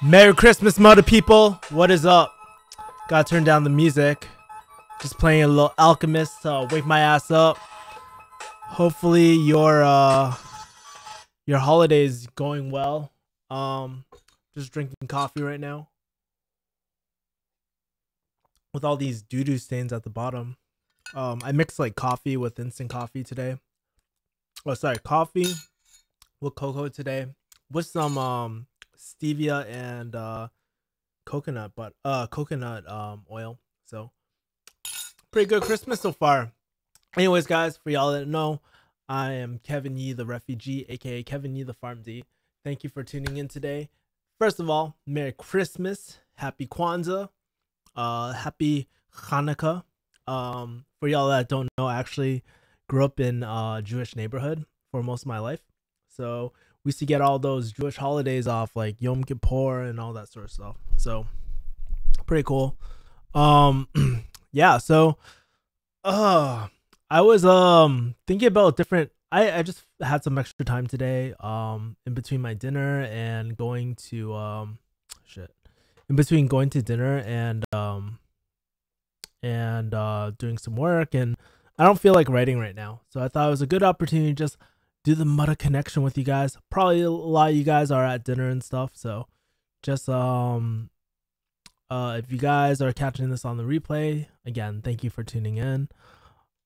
Merry Christmas, mother people. What is up? Gotta turn down the music. Just playing a little Alchemist to wake my ass up. Hopefully your holiday's going well. Just drinking coffee right now. With all these doo-doo stains at the bottom. I mixed like coffee with instant coffee today. Oh, sorry, coffee with cocoa today. With some stevia and coconut oil. So pretty good Christmas so far. Anyways, guys, for y'all that know, I am Kevin Yee the refugee, aka Kevin Yee the Farm D. Thank you for tuning in today. First of all, Merry Christmas, Happy Kwanzaa, Happy Hanukkah. For y'all that don't know, I actually grew up in a Jewish neighborhood for most of my life. So we used to get all those Jewish holidays off, like Yom Kippur and all that sort of stuff. So pretty cool. Yeah, so I was thinking about different I just had some extra time today in between my dinner and going to in between going to dinner and doing some work, and I don't feel like writing right now. So I thought it was a good opportunity to just do the Mudda connection with you guys. Probably a lot of you guys are at dinner and stuff, so just if you guys are catching this on the replay, again, thank you for tuning in.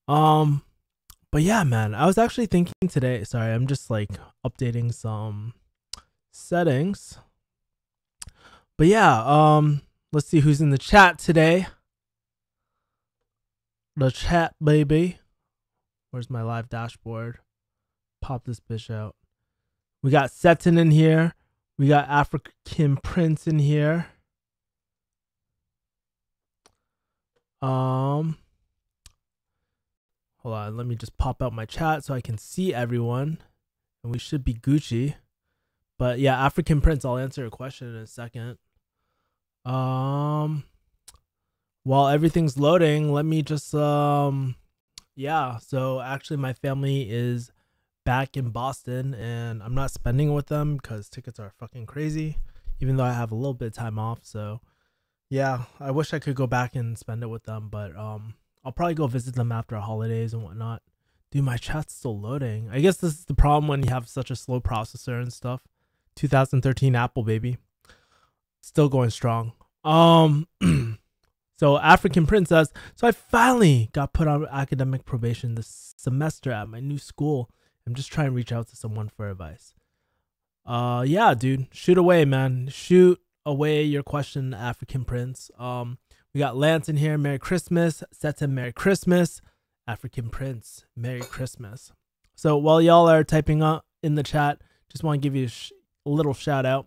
But yeah, man, I was actually thinking today, sorry, I'm just like updating some settings. But yeah, let's see who's in the chat today. The chat, baby. Where's my live dashboard? Pop this bitch out. We got Seton in here. We got African Prince in here. Hold on, let me just pop out my chat so I can see everyone. And we should be Gucci. But yeah, African Prince, I'll answer a question in a second. While everything's loading, let me just yeah, so actually my family is back in Boston and I'm not spending it with them because tickets are fucking crazy, even though I have a little bit of time off. So yeah, I wish I could go back and spend it with them, but I'll probably go visit them after holidays and whatnot. Dude, my chat's still loading. I guess this is the problem when you have such a slow processor and stuff. 2013 Apple, baby. Still going strong. So African Princess. So I finally got put on academic probation this semester at my new school. I'm just trying to reach out to someone for advice. Yeah, dude, shoot away, man. Shoot away your question, African Prince. We got Lance in here. Merry Christmas. Seton, Merry Christmas. African Prince, Merry Christmas. So while y'all are typing up in the chat, just want to give you a little shout out.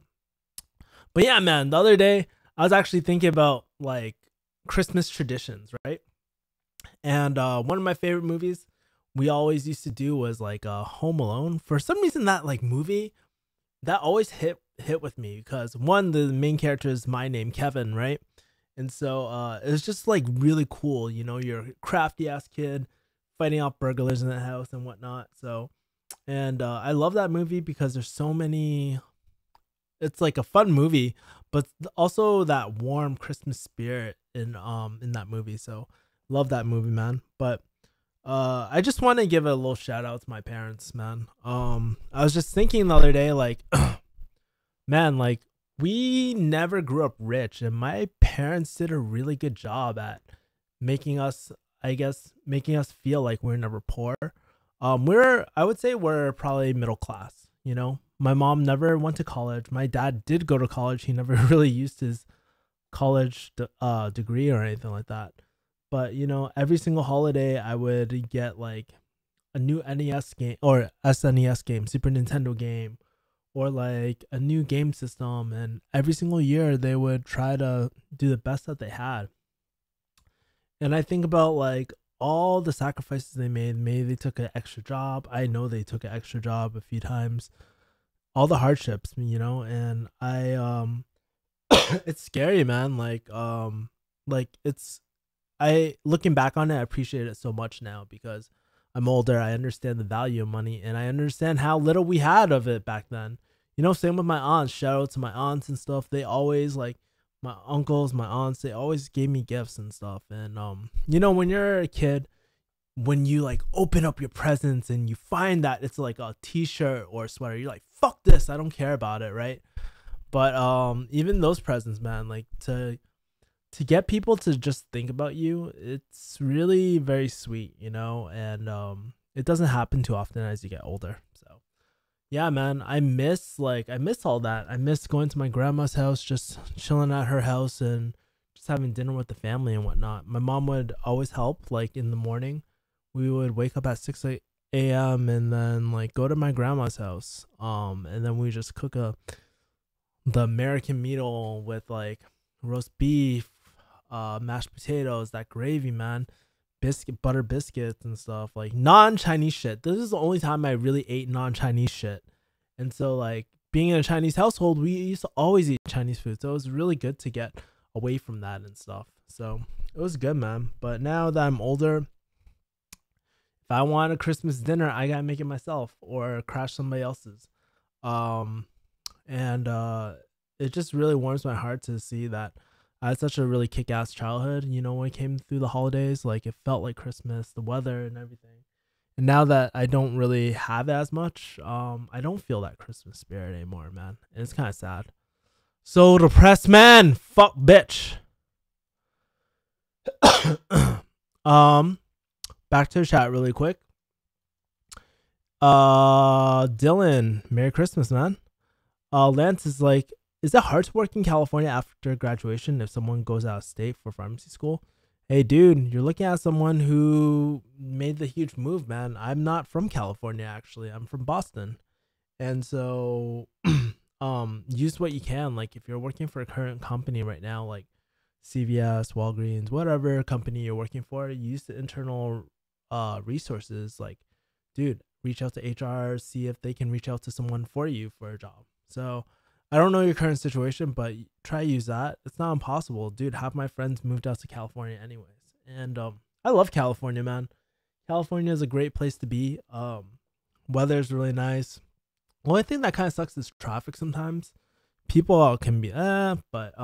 But yeah, man, the other day I was actually thinking about like Christmas traditions, right? And one of my favorite movies we always used to do was like Home Alone. For some reason, that like movie that always hit with me because one, the main character is my name, Kevin, right? And so it was just like really cool, you know, you're a crafty ass kid fighting off burglars in the house and whatnot. So, and I love that movie because there's so many. It's like a fun movie, but also that warm Christmas spirit in that movie. So love that movie, man. But I just want to give a little shout out to my parents, man. I was just thinking the other day, like, man, like we never grew up rich, and my parents did a really good job at making us, I guess, making us feel like we're never poor. I would say we're probably middle class, you know. My mom never went to college. My dad did go to college. He never really used his college degree or anything like that. But, you know, every single holiday I would get like a new NES game or SNES game, Super Nintendo game, or like a new game system. And every single year they would try to do the best that they had. And I think about like all the sacrifices they made. Maybe they took an extra job. I know they took an extra job a few times. All the hardships, you know, and I it's scary, man. Like looking back on it, I appreciate it so much now because I'm older. I understand the value of money and I understand how little we had of it back then. You know, same with my aunts. Shout out to my aunts and stuff. They always like my uncles, my aunts, they always gave me gifts and stuff. And you know, when you're a kid, when you like open up your presents and you find that it's like a t-shirt or a sweater, you're like, fuck this, I don't care about it, right? But even those presents, man, like to get people to just think about you, it's really very sweet, you know, and it doesn't happen too often as you get older. So yeah, man, I miss all that. I miss going to my grandma's house, just chilling at her house and just having dinner with the family and whatnot. My mom would always help, like in the morning. We would wake up at 6 a.m. and then like go to my grandma's house. And then we just cook the American meal with like roast beef, mashed potatoes, that gravy, man, butter biscuits and stuff, like non-Chinese shit. This is the only time I really ate non-Chinese shit. And so like being in a Chinese household, we used to always eat Chinese food. So it was really good to get away from that and stuff. So it was good, man. But now that I'm older, if I want a Christmas dinner, I gotta make it myself or crash somebody else's. And it just really warms my heart to see that I had such a really kick-ass childhood, you know, when it came through the holidays. Like, it felt like Christmas, the weather and everything. And now that I don't really have it as much, I don't feel that Christmas spirit anymore, man. And it's kind of sad. So depressed, man. Fuck, bitch. Back to the chat really quick. Dylan, Merry Christmas, man. Lance is like, is it hard to work in California after graduation if someone goes out of state for pharmacy school? Hey, dude, you're looking at someone who made the huge move, man. I'm not from California, actually. I'm from Boston. And so use what you can. Like, if you're working for a current company right now, like CVS, Walgreens, whatever company you're working for, use the internal resources. Like, dude, reach out to HR, see if they can reach out to someone for you for a job. So I don't know your current situation, but try to use that. It's not impossible. Dude, half my friends moved out to California anyways. And I love California, man. California is a great place to be. Weather's really nice. The only thing that kind of sucks is traffic sometimes. People can be, but,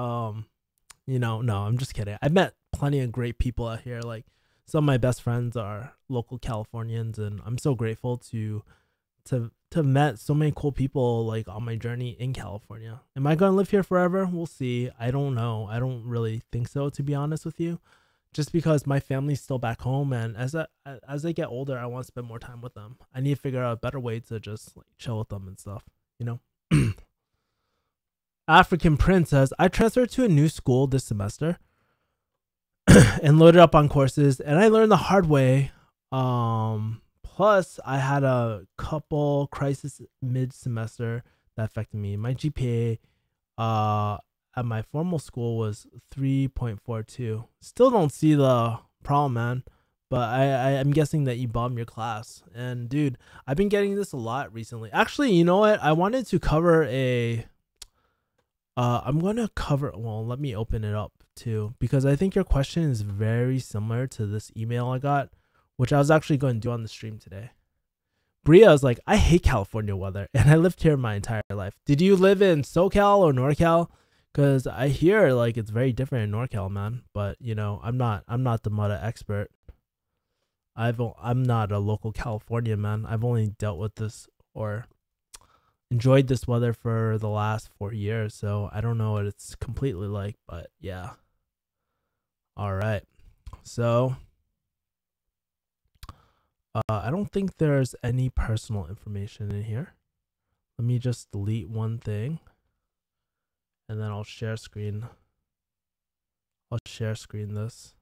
you know, no, I'm just kidding. I've met plenty of great people out here. Like, some of my best friends are local Californians, and I'm so grateful to have met so many cool people like on my journey in California. Am I going to live here forever? We'll see. I don't know. I don't really think so, to be honest with you, just because my family's still back home, and as I get older, I want to spend more time with them. I need to figure out a better way to just like chill with them and stuff, you know. African Prince says, I transferred to a new school this semester and loaded up on courses, and I learned the hard way. Plus, I had a couple crisis mid-semester that affected me. My GPA at my formal school was 3.42. Still don't see the problem, man. But I'm guessing that you bombed your class. And, dude, I've been getting this a lot recently. Actually, you know what? I wanted to cover a... I'm going to cover... Well, let me open it up, too. Because I think your question is very similar to this email I got, which I was actually going to do on the stream today. Bria is like, I hate California weather, and I lived here my entire life. Did you live in SoCal or NorCal? Because I hear like it's very different in NorCal, man. But you know, I'm not the Mudda expert. I'm not a local Californian, man. I've only dealt with this or enjoyed this weather for the last 4 years, so I don't know what it's completely like. But yeah. All right, so. I don't think there's any personal information in here. Let me just delete one thing. And then I'll share screen. I'll share screen this.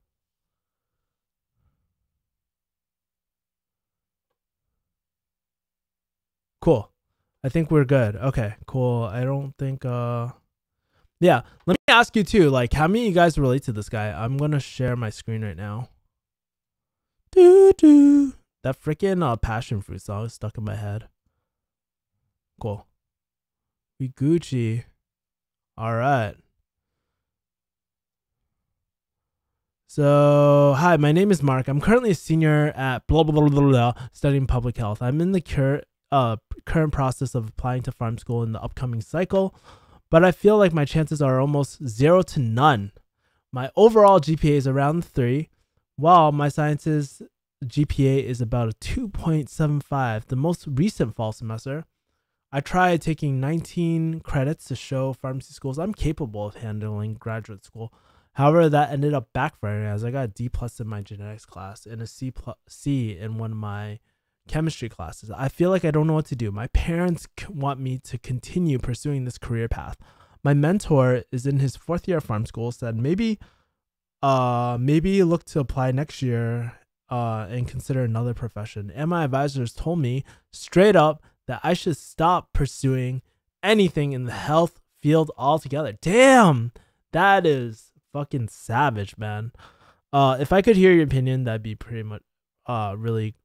Cool. I think we're good. Okay, cool. I don't think yeah, let me ask you too, like how many of you guys relate to this guy? I'm gonna share my screen right now. That freaking passion fruit song is stuck in my head. Cool. We Gucci. All right. So, hi, my name is Mark. I'm currently a senior at blah, blah, blah, blah, blah, studying public health. I'm in the current process of applying to pharm school in the upcoming cycle, but I feel like my chances are almost 0 to none. My overall GPA is around 3, while my sciences GPA is about a 2.75. The most recent fall semester, I tried taking 19 credits to show pharmacy schools I'm capable of handling graduate school. However, that ended up backfiring as I got a D plus in my genetics class and a C in one of my chemistry classes. I feel like I don't know what to do. My parents want me to continue pursuing this career path. My mentor is in his 4th year of pharm school, said maybe look to apply next year and consider another profession. And my advisors told me straight up that I should stop pursuing anything in the health field altogether. Damn, that is fucking savage, man. If I could hear your opinion, that'd be pretty much really.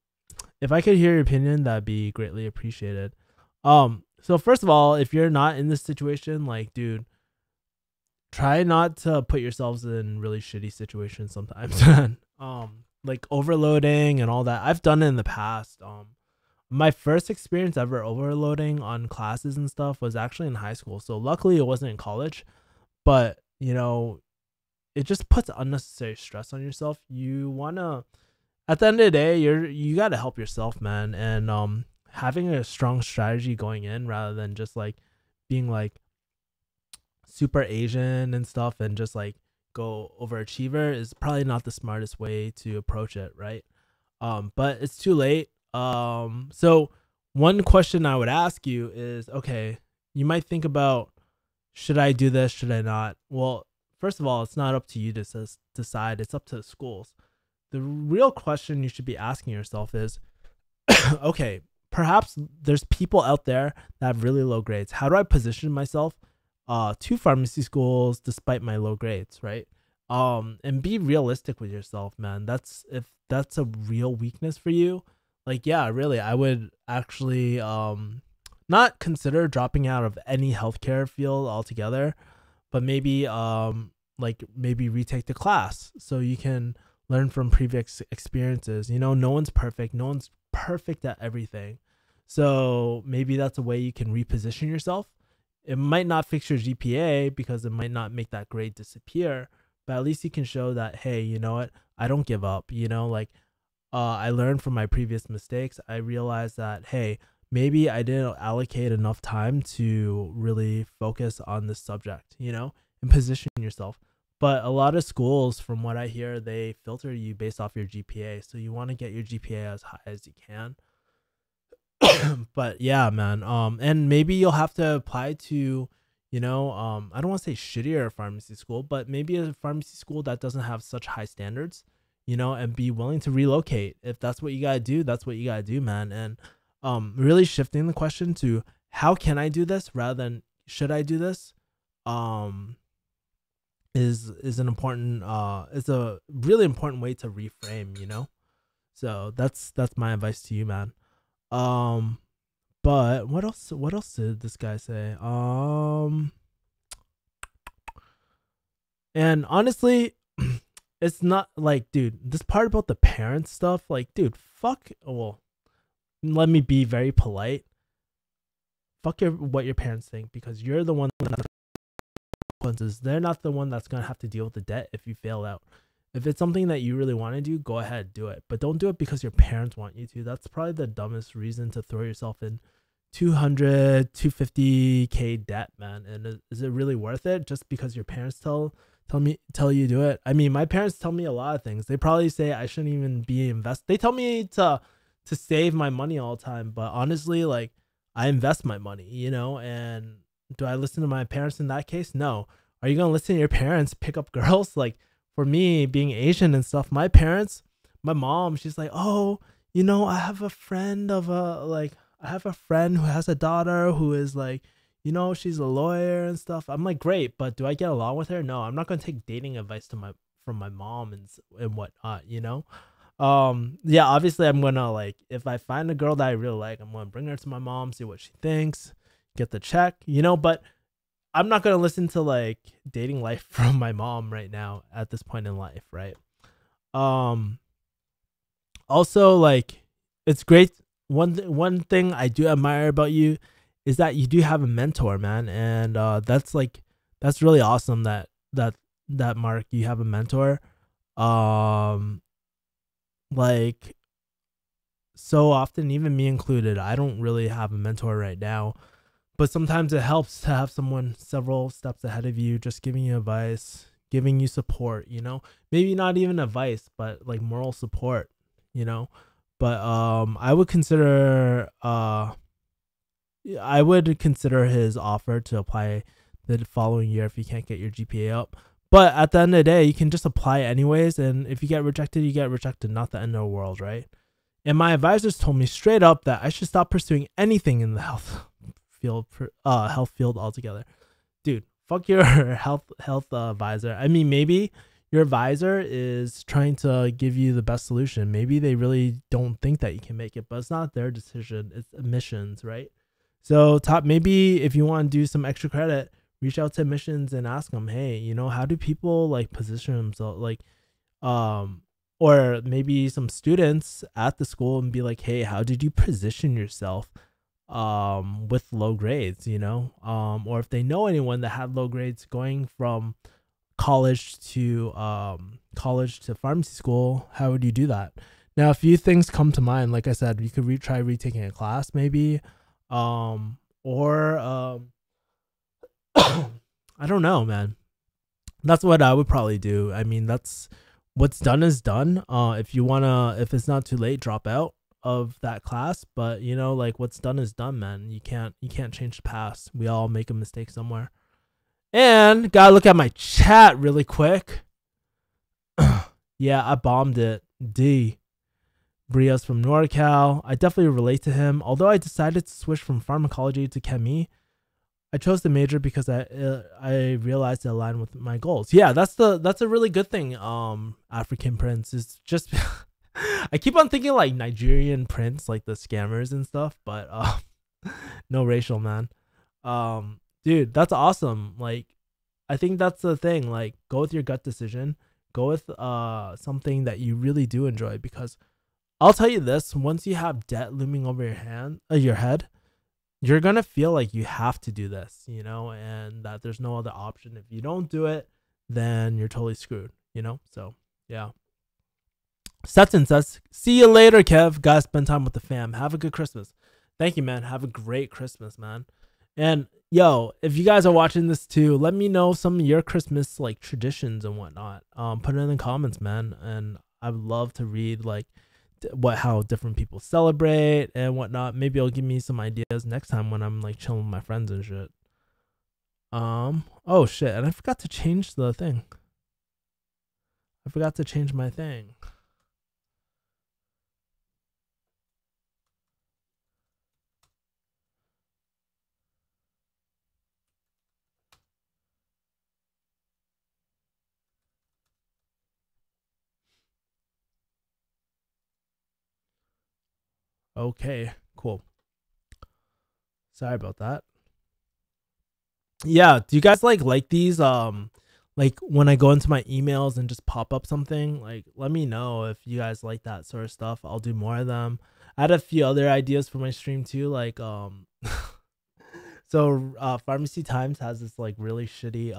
If I could hear your opinion, that'd be greatly appreciated. So first of all, if you're not in this situation, like, dude, try not to put yourselves in really shitty situations sometimes. Like overloading and all that. I've done it in the past. My first experience ever overloading on classes and stuff was actually in high school. So luckily it wasn't in college, but you know, it just puts unnecessary stress on yourself. You wanna, at the end of the day, you gotta help yourself, man. And having a strong strategy going in rather than just like being like super Asian and stuff and just like go overachiever is probably not the smartest way to approach it, right? But it's too late. So one question I would ask you is, okay, you might think about, should I do this? Should I not? Well, first of all, it's not up to you to decide. It's up to the schools. The real question you should be asking yourself is, okay, perhaps there's people out there that have really low grades. How do I position myself to pharmacy schools despite my low grades, right? And be realistic with yourself, man. If that's a real weakness for you, like, yeah, really, I would actually not consider dropping out of any healthcare field altogether, but maybe maybe retake the class so you can learn from previous experiences. You know, no one's perfect. No one's perfect at everything. So maybe that's a way you can reposition yourself. It might not fix your GPA because it might not make that grade disappear, but at least you can show that, hey, you know what? I don't give up. You know, like, I learned from my previous mistakes. I realized that, hey, maybe I didn't allocate enough time to really focus on this subject, you know, and position yourself. But a lot of schools, from what I hear, they filter you based off your GPA. So you want to get your GPA as high as you can. But yeah, man. And maybe you'll have to apply to, you know, I don't want to say shittier pharmacy school, but maybe a pharmacy school that doesn't have such high standards, you know, and be willing to relocate. If that's what you gotta do, that's what you gotta do, man. And really shifting the question to how can I do this rather than should I do this, is an important is a really important way to reframe, you know. So that's my advice to you, man. But what else did this guy say? And honestly, it's not like, dude, this part about the parent stuff, like, dude, well, let me be very polite. Fuck what your parents think, because you're the one that consequences. They're not the one that's gonna have to deal with the debt if you fail out. If it's something that you really want to do, go ahead, do it. But don't do it because your parents want you to. That's probably the dumbest reason to throw yourself in 250K debt, man. And is it really worth it just because your parents tell you do it? I mean, my parents tell me a lot of things. They probably say I shouldn't even be invest. They tell me to save my money all the time, but honestly, like, I invest my money, you know. And do I listen to my parents in that case? No. Are you gonna listen to your parents pick up girls? Like, for me, being Asian and stuff, my mom, she's like, oh, you know, I have a friend who has a daughter who is like, you know, she's a lawyer and stuff. I'm like, great, but do I get along with her? No, I'm not gonna take dating advice from my mom and whatnot, you know. Yeah, obviously I'm gonna, like, if I find a girl that I really like, I'm gonna bring her to my mom, see what she thinks, get the check, you know. But I'm not gonna listen to like dating life from my mom right now at this point in life, right? Also, like, it's great. one thing I do admire about you is that you do have a mentor, man, and that's really awesome that Mark, you have a mentor. Um, like so often, even me included, I don't really have a mentor right now, but sometimes it helps to have someone several steps ahead of you, just giving you advice, giving you support. Maybe not even advice, but like moral support. You know, but I would consider his offer to apply the following year if you can't get your GPA up. But at the end of the day, you can just apply anyways, and if you get rejected, you get rejected. Not the end of the world, right? And my advisors told me straight up that I should stop pursuing anything in the health field altogether. Dude, fuck your health advisor. I mean, maybe your advisor is trying to give you the best solution. Maybe they really don't think that you can make it, but it's not their decision. It's admissions, right? So maybe if you want to do some extra credit, reach out to admissions and ask them, hey, how do people like position themselves, like, or maybe some students at the school, and be like, hey, how did you position yourself with low grades, or if they know anyone that had low grades going from college to pharmacy school, how would you do that? Now, a few things come to mind. Like I said, you could try retaking a class, maybe, or I don't know, man. That's what I would probably do. I mean, that's what's done is done. If it's not too late, drop out of that class. But like, what's done is done, man. You can't change the past. We all make a mistake somewhere. And gotta look at my chat really quick. Yeah, I bombed it. D. Brios from NorCal. I definitely relate to him. Although I decided to switch from pharmacology to chemie, I chose the major because I realized it aligned with my goals. Yeah, that's a really good thing. African Prince is just I keep on thinking like Nigerian Prince, like the scammers and stuff, but no racial, man. Dude, that's awesome. Like, I think that's the thing. Like, go with your gut decision. Go with something that you really do enjoy, because I'll tell you this: once you have debt looming over your head, you're gonna feel like you have to do this, and that there's no other option. If you don't do it, then you're totally screwed, So yeah. Stetson says, "See you later, Kev. Guys, spend time with the fam. Have a good Christmas." Thank you, man. Have a great Christmas, man. And yo, if you guys are watching this too, let me know some of your Christmas like traditions and whatnot. Put it in the comments, man. And I would love to read like how different people celebrate and whatnot. Maybe it'll give me some ideas next time when I'm like chilling with my friends and shit. Oh shit, and I forgot to change the thing. I forgot to change my thing. Okay, cool. Sorry about that. Yeah, do you guys like these like when I go into my emails and just pop up something? Like, let me know if you guys like that sort of stuff. I'll do more of them. I had a few other ideas for my stream too, like so Pharmacy Times has this like really shitty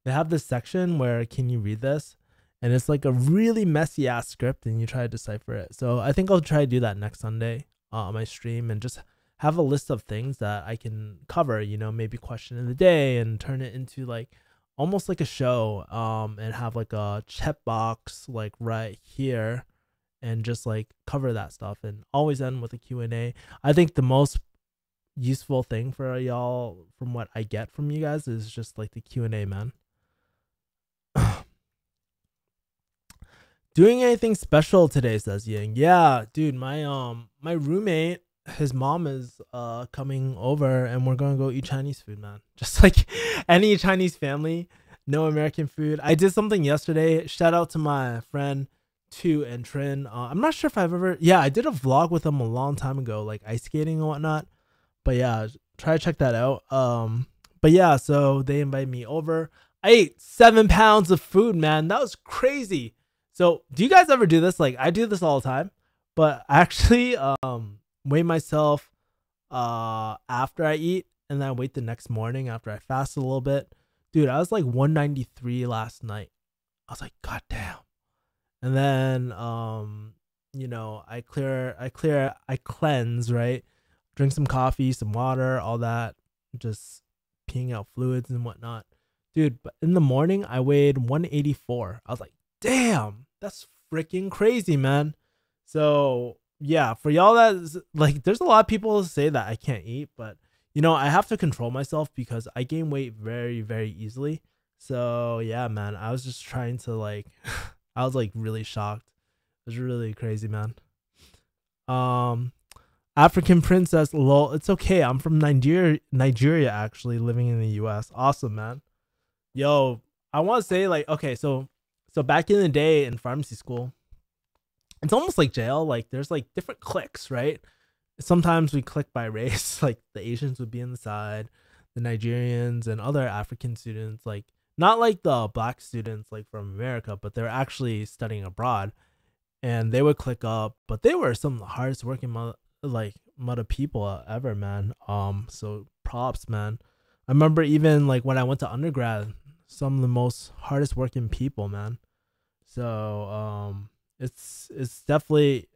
they have this section where can you read this? And it's like a really messy ass script and you try to decipher it. So I think I'll try to do that next Sunday on my stream and just have a list of things that I can cover, maybe question of the day, and turn it into like almost like a show, and have like a chat box like right here and just like cover that stuff and always end with a Q&A. I think the most useful thing for y'all from what I get from you guys is just like the Q&A, man. Doing anything special today, says Ying. Yeah, dude, my roommate, his mom is coming over and we're gonna go eat Chinese food, man. Just like any Chinese family, no American food. I did something yesterday. Shout out to my friend Tu and Trin. I'm not sure if I've ever, I did a vlog with them a long time ago, like ice skating and whatnot. But yeah, try to check that out. But yeah, so they invited me over. I ate 7 pounds of food, man. That was crazy. So do you guys ever do this? Like, I do this all the time, but I actually weigh myself after I eat, and then I wait the next morning after I fast a little bit. Dude, I was like 193 last night. I was like, God damn. And then I cleanse, right? Drink some coffee, some water, all that, just peeing out fluids and whatnot. Dude, but in the morning I weighed 184. I was like, damn, that's freaking crazy, man. So yeah, for y'all that like, there's a lot of people who say that I can't eat, but I have to control myself because I gain weight very, very easily. So yeah, man, I was just trying to like, I was like really shocked. It was really crazy, man. Um, African princess, lol. It's okay. I'm from Nigeria, actually living in the U.S. Awesome, man. Yo, I want to say like, okay, so back in the day in pharmacy school, it's almost like jail. Like there's like different cliques, right? Sometimes we click by race. Like the Asians would be on the side, the Nigerians and other African students, like not like the black students like from America, but they're actually studying abroad, and they would click up. But they were some of the hardest working mother people ever, man. So props, man. I remember even like when I went to undergrad, some of the most hardest working people, man. So it's definitely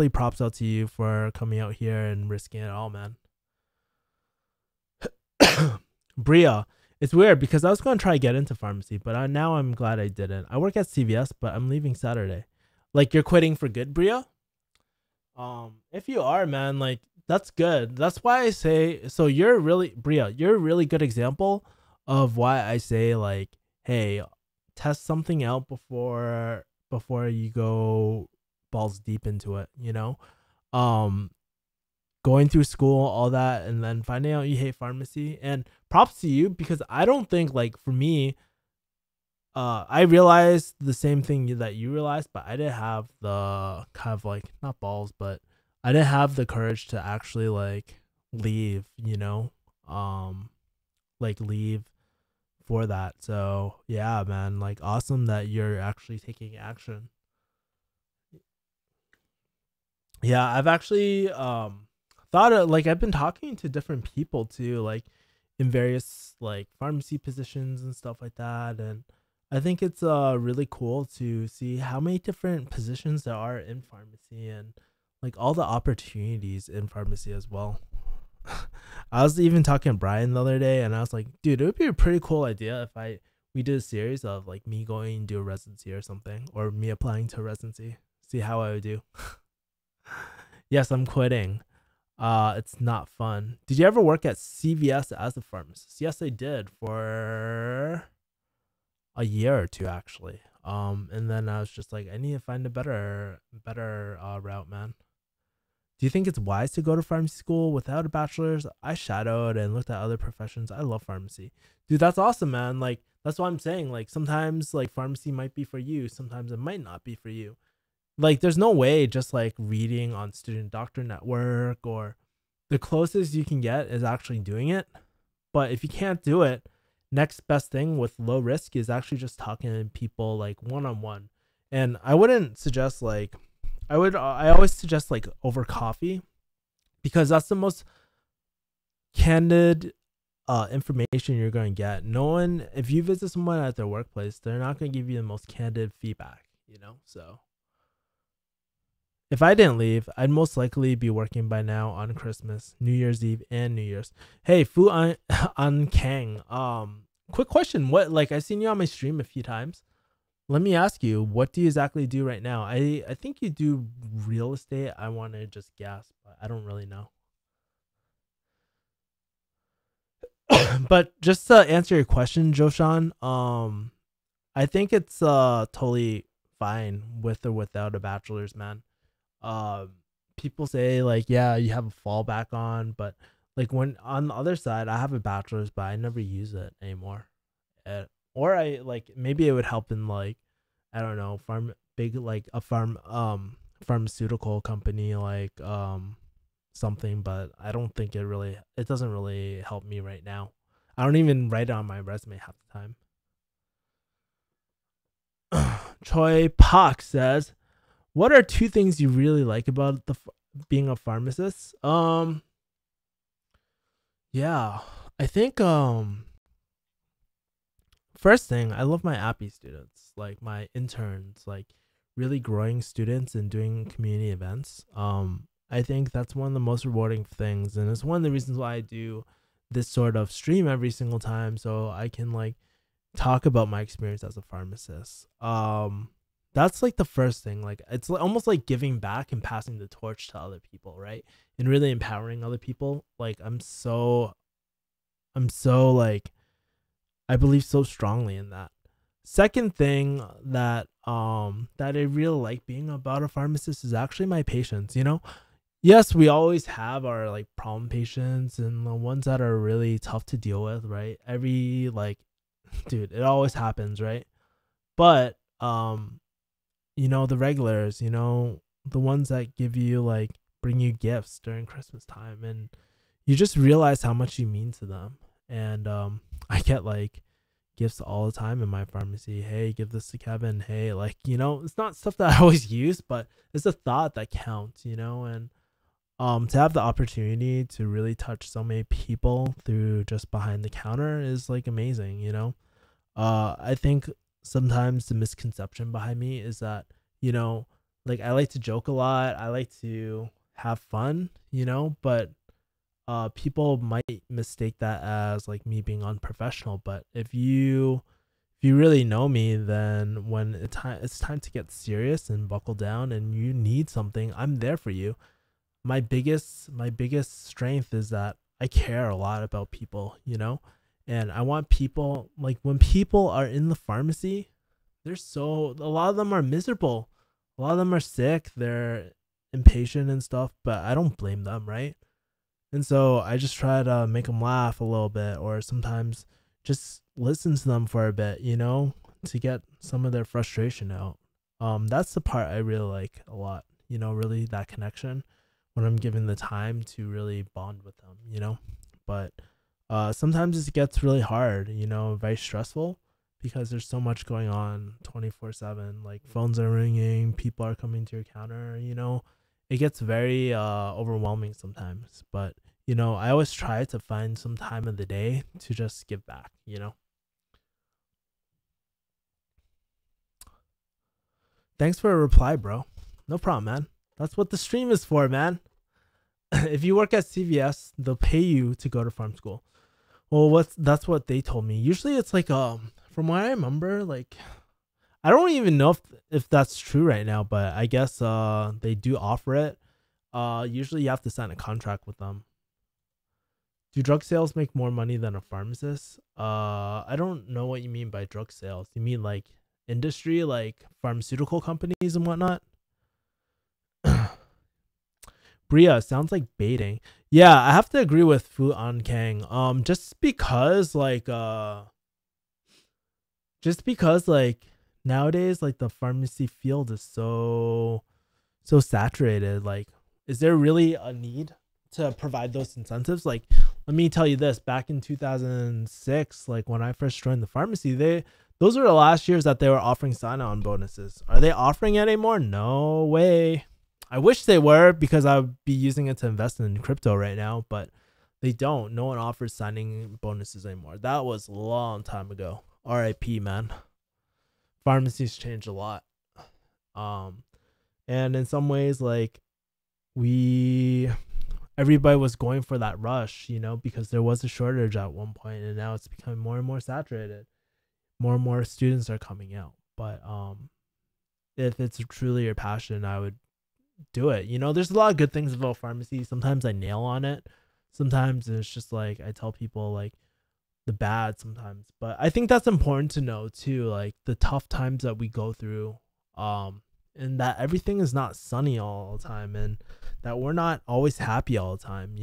props out to you for coming out here and risking it all, man. Bria, it's weird because I was going to try to get into pharmacy, but now I'm glad I didn't. I work at CVS, but I'm leaving Saturday. Like, you're quitting for good, Bria? If you are, man, like, that's good. That's why I say, so you're really, Bria, you're a really good example of why I say, like, hey, test something out before you go balls deep into it, um going through school, all that, and then finding out you hate pharmacy. And props to you, because I don't think, like, for me, I realized the same thing that you realized, but I didn't have the kind of like, not balls, but I didn't have the courage to actually like leave, like leave for that. So yeah, man, like awesome that you're actually taking action. Yeah, I've actually thought of, like, I've been talking to different people too, like in various like pharmacy positions and stuff like that, and I think it's really cool to see how many different positions there are in pharmacy, and like all the opportunities in pharmacy as well. I was even talking to Brian the other day, and I was like, dude, it would be a pretty cool idea if we did a series of like me going to do a residency or something, or me applying to a residency, see how I would do. Yes, I'm quitting. It's not fun. Did you ever work at CVS as a pharmacist? Yes, I did for a year or two, actually. And then I was just like, I need to find a better route, man. Do you think it's wise to go to pharmacy school without a bachelor's? I shadowed and looked at other professions. I love pharmacy. Dude, that's awesome, man. Like, that's what I'm saying. Like, sometimes like pharmacy might be for you, sometimes it might not be for you. Like, there's no way just like reading on Student Doctor Network, or the closest you can get is actually doing it. But if you can't do it, next best thing with low risk is actually just talking to people like one on one. And I wouldn't suggest like, I always suggest like over coffee, because that's the most candid information you're going to get. No one, if you visit someone at their workplace, they're not going to give you the most candid feedback, So if I didn't leave, I'd most likely be working by now on Christmas, New Year's Eve, and New Year's. Hey, Fu An Kang. Quick question. What, like, I've seen you on my stream a few times. Let me ask you, what do you exactly do right now? I think you do real estate. I want to just guess, but I don't really know. But just to answer your question, Joshan, I think it's totally fine with or without a bachelor's, man. um People say like, yeah, you have a fallback on, but like when on the other side, I have a bachelor's, but I never use it anymore. uh, or I like, maybe it would help in like, I don't know, like a pharmaceutical company, like something, but I don't think it doesn't really help me right now. I don't even write it on my resume half the time. Choi Pak says, What are two things you really like about being a pharmacist? Yeah, I think first thing, I love my Appy students, like my interns, like really growing students and doing community events. I think that's one of the most rewarding things, and it's one of the reasons why I do this sort of stream every single time, so I can like talk about my experience as a pharmacist. That's like the first thing. Like it's almost like giving back and passing the torch to other people, right? And really empowering other people. Like I'm so like I believe so strongly in that. Second thing that I really like being about a pharmacist is actually my patients, you know? Yes, we always have our like problem patients and the ones that are really tough to deal with, right? Every like dude, it always happens, right? But the regulars, the ones that give you like bring you gifts during Christmas time, and you just realize how much you mean to them. And I get like gifts all the time in my pharmacy. Hey, give this to Kevin. Hey, like, it's not stuff that I always use, but it's a thought that counts, and to have the opportunity to really touch so many people through just behind the counter is like amazing, I think sometimes the misconception behind me is that, like I like to joke a lot. I like to have fun, but people might mistake that as like me being unprofessional. But if you really know me, then when it's time to get serious and buckle down and you need something, I'm there for you. My biggest strength is that I care a lot about people, and I want people, like when people are in the pharmacy, a lot of them are miserable. A lot of them are sick, they're impatient and stuff, but I don't blame them, right? And so I just try to make them laugh a little bit, or sometimes just listen to them for a bit, to get some of their frustration out. That's the part I really like a lot, really that connection when I'm given the time to really bond with them, But sometimes it gets really hard, very stressful because there's so much going on 24/7. Like phones are ringing, people are coming to your counter, it gets very overwhelming sometimes. But I always try to find some time of the day to just give back. Thanks for a reply, bro. No problem, man. That's what the stream is for, man. If you work at CVS, they'll pay you to go to farm school. Well, that's what they told me. Usually it's like from what I remember, like I don't even know if that's true right now, but I guess they do offer it. Usually you have to sign a contract with them. Do drug sales make more money than a pharmacist? I don't know what you mean by drug sales. You mean like industry, like pharmaceutical companies and whatnot? Bria sounds like baiting. Yeah, I have to agree with Fu An Kang. Just because nowadays like the pharmacy field is so saturated. Like, is there really a need to provide those incentives? Like, let me tell you this: back in 2006, like when I first joined the pharmacy, those were the last years that they were offering sign-on bonuses. Are they offering it anymore? No way. I wish they were, because I would be using it to invest in crypto right now, but they don't. No one offers signing bonuses anymore. That was a long time ago. RIP, man. Pharmacies changed a lot. Um, and in some ways, like we everybody was going for that rush, because there was a shortage at one point, and now it's becoming more and more saturated. More and more students are coming out. But if it's truly your passion, I would do it. There's a lot of good things about pharmacy. Sometimes I nail on it. Sometimes it's just like I tell people like the bad sometimes. But I think that's important to know too, like the tough times that we go through. And that everything is not sunny all the time, and that we're not always happy all the time,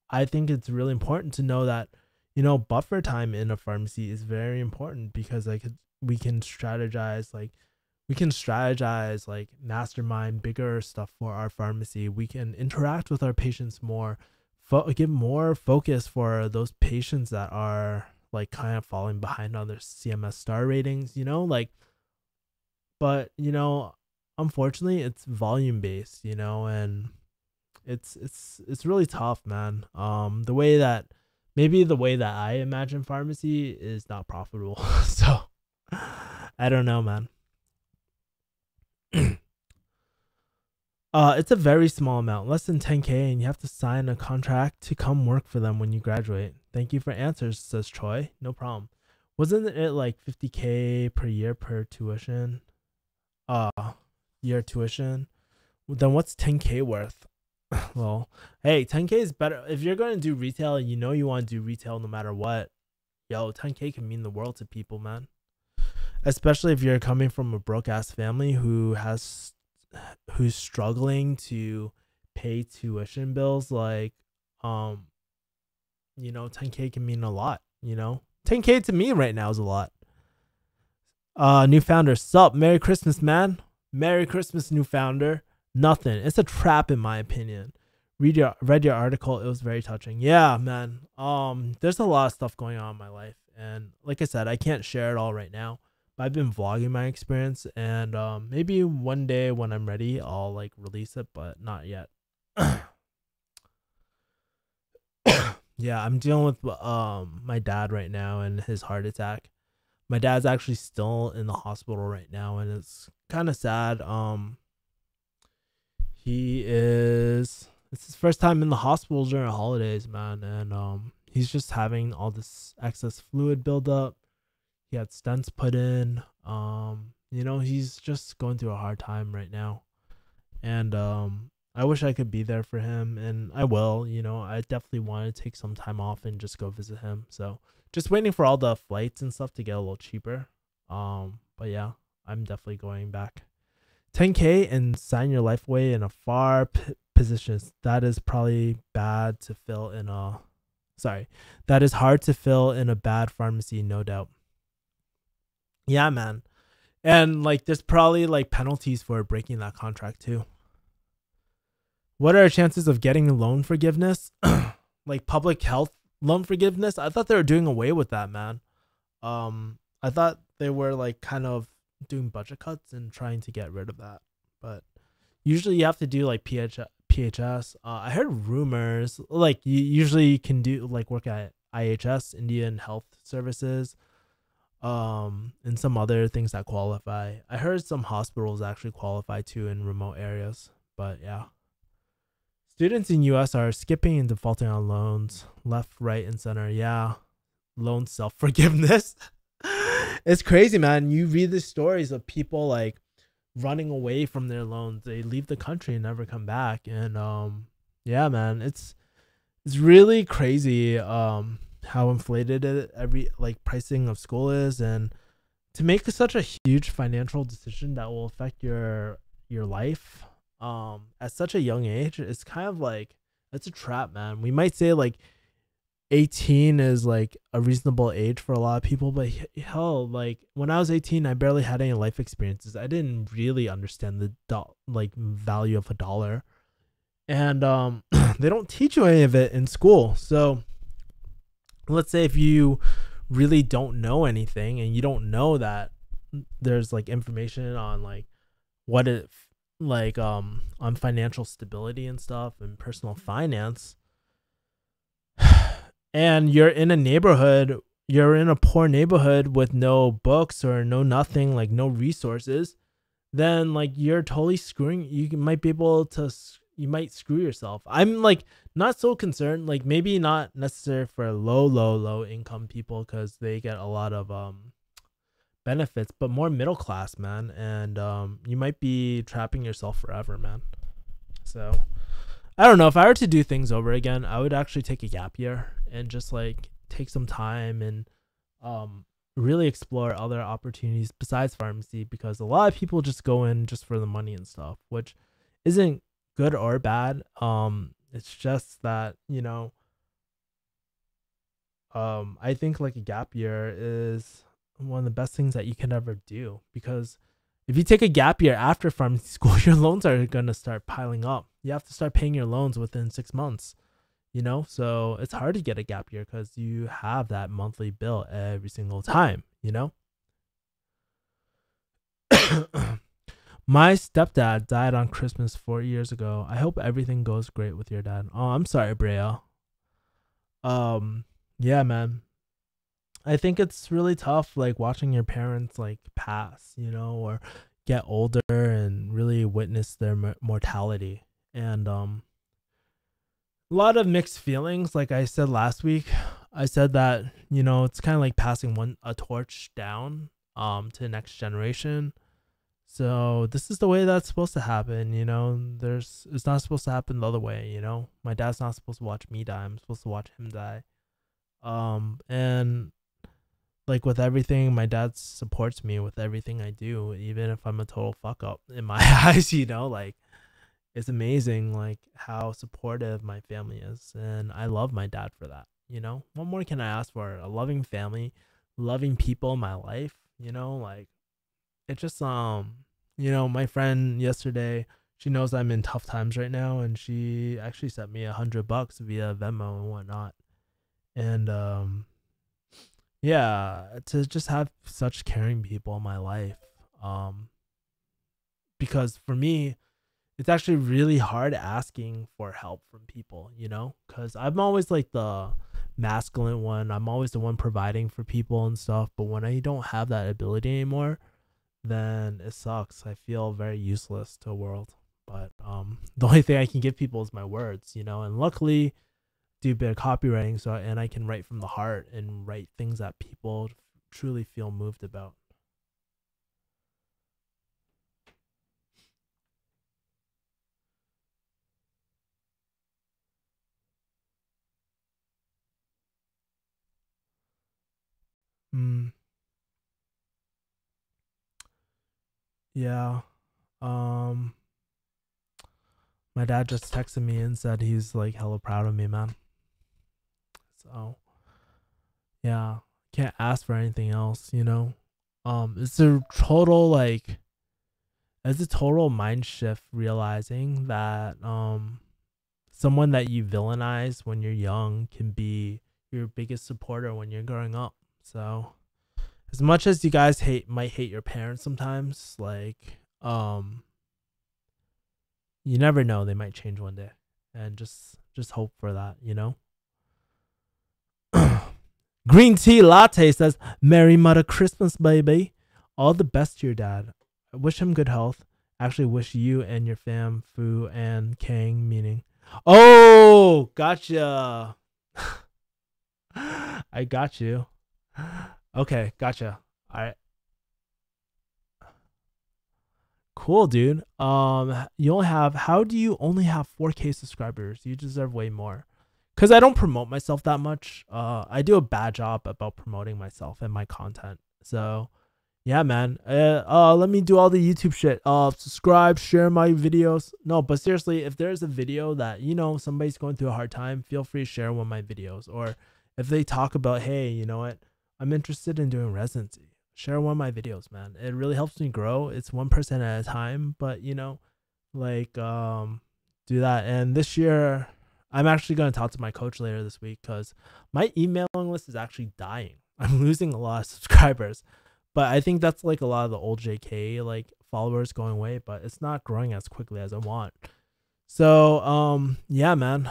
I think it's really important to know that, buffer time in a pharmacy is very important, because we can strategize, like mastermind bigger stuff for our pharmacy. We can interact with our patients more, give more focus for those patients that are like kind of falling behind on their CMS star ratings, like, but unfortunately it's volume based, and it's really tough, man. The way that maybe the way that I imagine pharmacy is not profitable. So I don't know, man. It's a very small amount, less than 10K, and you have to sign a contract to come work for them when you graduate. Thank you for answers, says Troy. No problem. Wasn't it like 50K per year per tuition? Uh, Year tuition. Then what's 10K worth? Well, hey, 10K is better if you're going to do retail and you want to do retail no matter what. Yo, 10K can mean the world to people, man. Especially if you're coming from a broke ass family who's struggling to pay tuition bills. Like, 10K can mean a lot. 10K to me right now is a lot. New founder, sup? Merry Christmas, man. Merry Christmas, new founder. Nothing. It's a trap, in my opinion. Read your article. It was very touching. Yeah, man. There's a lot of stuff going on in my life, and like I said, I can't share it all right now. But I've been vlogging my experience, and maybe one day when I'm ready, I'll like release it, but not yet. Yeah, I'm dealing with my dad right now and his heart attack. My dad's actually still in the hospital right now, and it's kind of sad. It's his first time in the hospital during holidays, man, and he's just having all this excess fluid buildup. He had stents put in. He's just going through a hard time right now, and I wish I could be there for him, and I will. I definitely want to take some time off and just go visit him. So just waiting for all the flights and stuff to get a little cheaper. But yeah, I'm definitely going back. 10K and sign your life away in a far position. That is probably bad to fill in a. Sorry, that is hard to fill in a bad pharmacy, no doubt. Yeah, man, and like there's probably like penalties for breaking that contract too. What are our chances of getting loan forgiveness? Like public health loan forgiveness? I thought they were doing away with that, man. I thought they were like kind of doing budget cuts and trying to get rid of that. But usually you have to do like PHS. I heard rumors like you usually can do like work at IHS, Indian Health Services, and some other things that qualify. I heard some hospitals actually qualify too in remote areas. But yeah. Students in US are skipping and defaulting on loans left, right, and center. Yeah. Loan self-forgiveness. It's crazy, man. You read the stories of people like running away from their loans. They leave the country and never come back. And yeah, man, it's really crazy how inflated every like pricing of school is, and to make such a huge financial decision that will affect your life at such a young age, it's kind of like it's a trap, man. We might say like 18 is like a reasonable age for a lot of people, but hell, like when I was 18, I barely had any life experiences. I didn't really understand the like value of a dollar, and they don't teach you any of it in school. So let's say if you really don't know anything and you don't know that there's like information on like what it like on financial stability and stuff and personal finance, and you're in a poor neighborhood with no books or no nothing, like no resources, then like you're totally screwing. You might screw yourself. I'm like not so concerned, like maybe not necessary for low income people because they get a lot of benefits, but more middle class, man, and you might be trapping yourself forever, man. So I don't know, if I were to do things over again, I would actually take a gap year and just like take some time and really explore other opportunities besides pharmacy, because a lot of people just go in just for the money and stuff, which isn't good or bad. It's just that, I think like a gap year is one of the best things that you can ever do, because if you take a gap year after pharmacy school, your loans are going to start piling up. You have to start paying your loans within 6 months, so it's hard to get a gap year because you have that monthly bill every single time, My stepdad died on Christmas 4 years ago. I hope everything goes great with your dad. Oh, I'm sorry, Brea. Um, yeah, man. I think it's really tough, like watching your parents like pass, or get older and really witness their mortality. And a lot of mixed feelings. Like I said last week, I said that it's kind of like passing a torch down to the next generation. So this is the way that's supposed to happen. It's not supposed to happen the other way. My dad's not supposed to watch me die. I'm supposed to watch him die. And like with everything, my dad supports me with everything I do, even if I'm a total fuck up in my eyes. Like it's amazing, like how supportive my family is, and I love my dad for that. What more can I ask for? A loving family, loving people in my life. Like it just my friend yesterday, she knows I'm in tough times right now, and she actually sent me $100 via Venmo and whatnot. And yeah, to just have such caring people in my life. Um, because for me, it's actually really hard asking for help from people, because I'm always like the masculine one. I'm always the one providing for people and stuff. But when I don't have that ability anymore, then it sucks. I feel very useless to the world. But the only thing I can give people is my words, and luckily do a bit of copywriting, and I can write from the heart and write things that people truly feel moved about. Mm, yeah. Um my dad just texted me and said he's like hella proud of me, man. So yeah, can't ask for anything else. It's a total like it's a total mind shift realizing that someone that you villainize when you're young can be your biggest supporter when you're growing up. So as much as you guys might hate your parents sometimes, like you never know, they might change one day. And just hope for that. Green tea latte says, Merry Mother Christmas, baby. All the best to your dad. I wish him good health. Actually wish you and your fam, Fu and Kang, meaning. Oh, gotcha. I got you. Okay, gotcha. All right. Cool, dude. How do you only have 4K subscribers? You deserve way more. Cause I don't promote myself that much. I do a bad job about promoting myself and my content. So yeah, man. Let me do all the YouTube shit. Subscribe, share my videos. No, but seriously, if there's a video that somebody's going through a hard time, feel free to share one of my videos. Or if they talk about, hey, you know what, I'm interested in doing residency, share one of my videos, man. It really helps me grow. It's 1% at a time, but like do that. And this year, I'm actually going to talk to my coach later this week because my emailing list is actually dying. I'm losing a lot of subscribers. But I think that's like a lot of the old JK like followers going away, but it's not growing as quickly as I want. So yeah, man.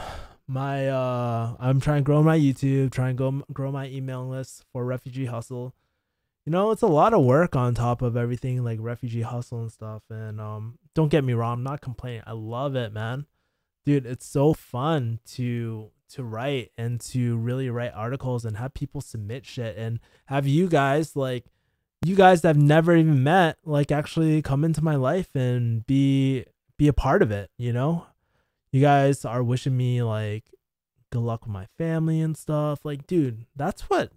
I'm trying to grow my YouTube, trying to grow my email list for Refugee Hustle. It's a lot of work on top of everything like Refugee Hustle and stuff. And don't get me wrong, I'm not complaining. I love it, man. Dude, it's so fun to write and to really write articles and have people submit shit and have you guys that I've never even met like actually come into my life and be a part of it. You guys are wishing me like good luck with my family and stuff. Like, dude, that's what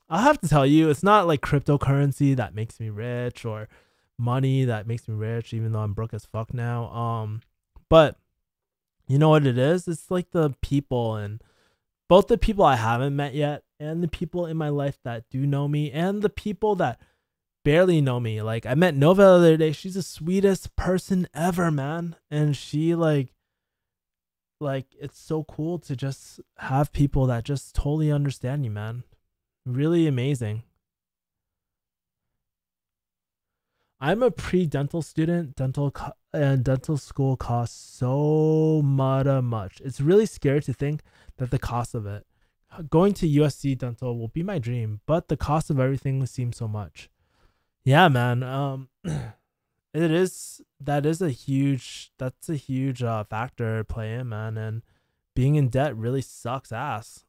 I'll have to tell you. It's not like cryptocurrency that makes me rich or money that makes me rich, even though I'm broke as fuck now. But you know what it is? It's like the people, and both the people I haven't met yet and the people in my life that do know me and the people that barely know me. Like I met Nova the other day. She's the sweetest person ever, man. And she like it's so cool to just have people that just totally understand you, man. Really amazing. I'm a pre-dental student. And dental school costs so much. It's really scary to think that the cost of it. Going to USC dental will be my dream, but the cost of everything seems so much. Yeah, man. It is that is a huge that's a huge factor to play in, man, and being in debt really sucks ass.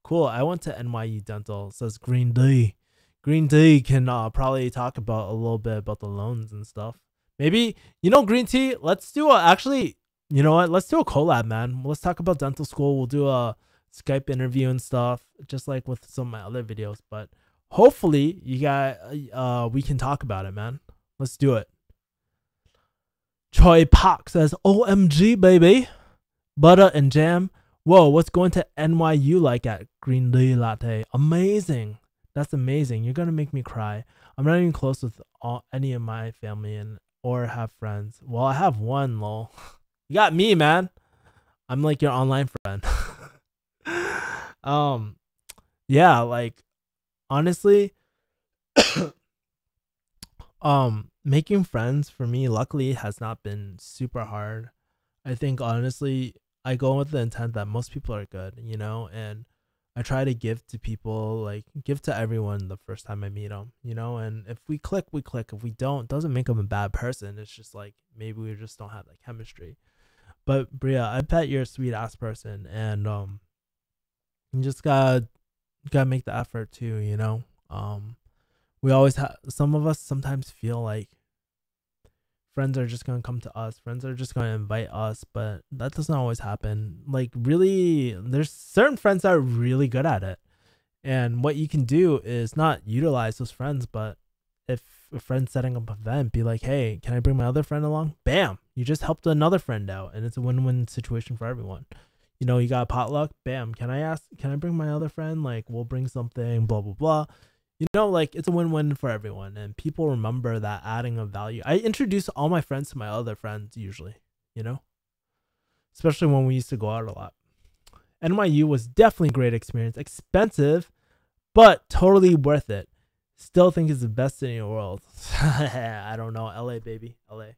Cool. I went to NYU Dental, says Green D. Green D can probably talk about a little bit about the loans and stuff. Maybe, Green Tea, let's do you know what? Let's do a collab, man. Let's talk about dental school. We'll do a Skype interview and stuff, just like with some of my other videos. But hopefully, we can talk about it, man. Let's do it. Choi Park says, OMG, baby. Butter and jam. Whoa, what's going to NYU like at Green Tea Latte? Amazing. That's amazing. You're going to make me cry. I'm not even close with any of my family or have friends. Well, I have one, lol. You got me, man. I'm like your online friend. Yeah, like, honestly, making friends for me, luckily, has not been super hard. I think, honestly, I go with the intent that most people are good, and I try to give to people, like give to everyone the first time I meet them, and if we click, we click. If we don't, it doesn't make them a bad person. It's just like, maybe we just don't have that chemistry. But Bria, I bet you're a sweet ass person, and you just gotta make the effort too, we always have, some of us sometimes feel like friends are just gonna come to us, friends are just gonna invite us, but that doesn't always happen. Like, really, there's certain friends that are really good at it, and what you can do is not utilize those friends, but if a friend's setting up an event, be like, hey, can I bring my other friend along? Bam, you just helped another friend out, and it's a win-win situation for everyone. You got a potluck, bam, can I bring my other friend? Like, we'll bring something, blah blah blah. Like, it's a win-win for everyone, and people remember that adding of value. I introduce all my friends to my other friends usually, especially when we used to go out a lot. NYU was definitely a great experience. Expensive, but totally worth it. Still think it's the best city in the world. I don't know. LA, baby. LA.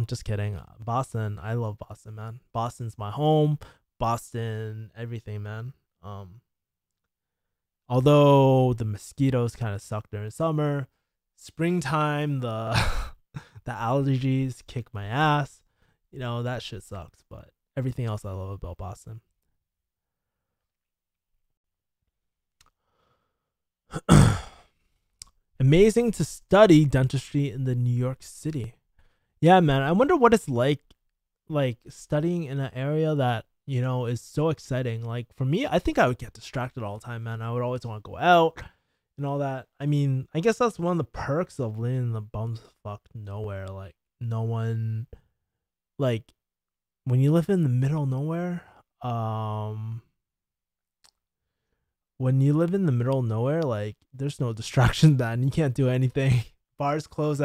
Just kidding. Boston. I love Boston, man. Boston's my home. Boston, everything, man. Although the mosquitoes kind of suck during summer, springtime, the the allergies kick my ass. That shit sucks, but everything else I love about Boston. Amazing to study dentistry in the New York City. Yeah, man. I wonder what it's like studying in an area that, is so exciting. Like, for me, I think I would get distracted all the time, man. I would always want to go out and all that. I mean, I guess that's one of the perks of living in the bumfuck nowhere. Like, no one, like, when you live in the middle of nowhere, like, there's no distraction, man. You can't do anything. Bars close,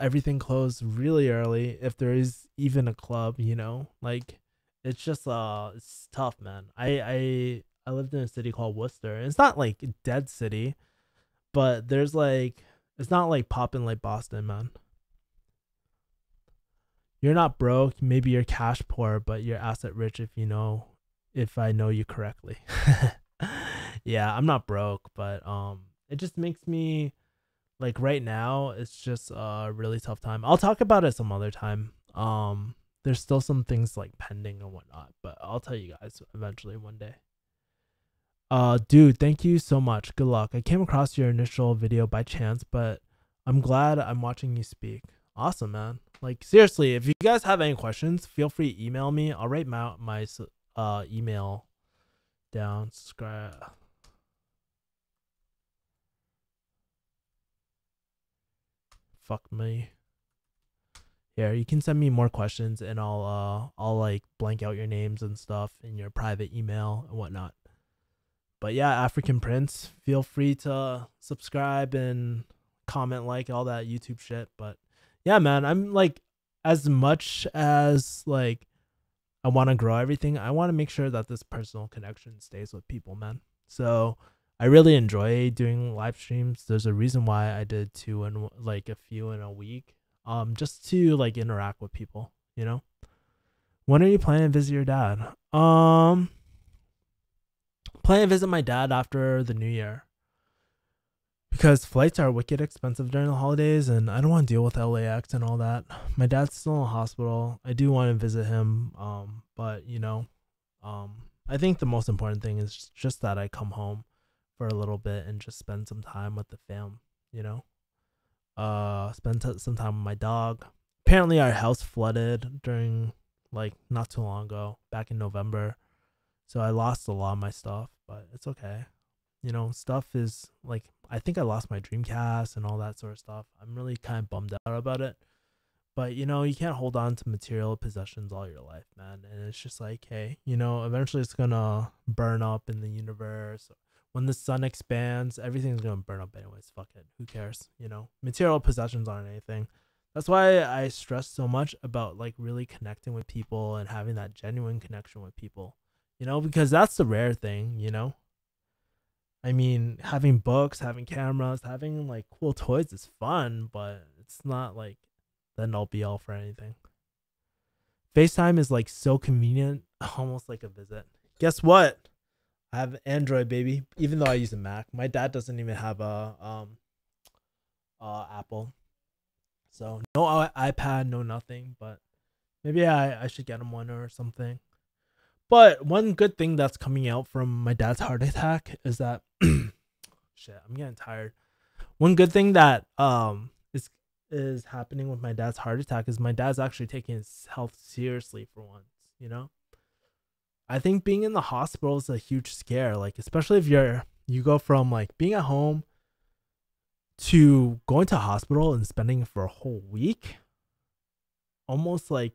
everything closed really early, if there is even a club, like, it's just it's tough, man. I lived in a city called Worcester, and it's not like a dead city, but there's like, it's not like popping like Boston, man. You're not broke, maybe you're cash poor, but you're asset rich, if I know you correctly. Yeah, I'm not broke, but it just makes me, like, right now, it's just a really tough time. I'll talk about it some other time. There's still some things like pending and whatnot, but I'll tell you guys eventually one day. Dude, thank you so much. Good luck. I came across your initial video by chance, but I'm glad I'm watching you speak. Awesome, man. Like, seriously, if you guys have any questions, feel free to email me. I'll write my email down. Subscribe. Fuck me. Here, you can send me more questions, and I'll like blank out your names and stuff in your private email and whatnot. But yeah, African Prince, feel free to subscribe and comment, like, all that YouTube shit. But yeah, man, I'm like, as much as like I want to grow everything, I want to make sure that this personal connection stays with people, man. So I really enjoy doing live streams. There's a reason why I did two and like a few in a week. Just to like interact with people, you know. When are you planning to visit your dad? Planning to visit my dad after the new year because flights are wicked expensive during the holidays, and I don't want to deal with LAX and all that. My dad's still in the hospital. I do want to visit him, but you know, I think the most important thing is just that I come home for a little bit and just spend some time with the fam. You know, spend some time with my dog. Apparently, our house flooded during like not too long ago, back in November. So I lost a lot of my stuff, but it's okay. You know, stuff is like I think I lost my Dreamcast and all that sort of stuff. I'm really kind of bummed out about it. But you know, you can't hold on to material possessions all your life, man. And it's just like, hey, you know, eventually it's gonna burn up in the universe. When the sun expands, everything's gonna burn up anyways. Fuck it. Who cares? You know, material possessions aren't anything. That's why I stress so much about like really connecting with people and having that genuine connection with people. You know, because that's the rare thing, you know? I mean, having books, having cameras, having like cool toys is fun, but it's not like the end all be all for anything. FaceTime is like so convenient, almost like a visit. Guess what? I have Android, baby. Even though I use a Mac, my dad doesn't even have a Apple, so no iPad, no nothing. But maybe I should get him one or something. But one good thing that's coming out from my dad's heart attack is that shit, I'm getting tired. One good thing that is happening with my dad's heart attack is my dad's actually taking his health seriously for once, you know? I think being in the hospital is a huge scare, like especially if you go from like being at home to going to hospital and spending it for a whole week. Almost like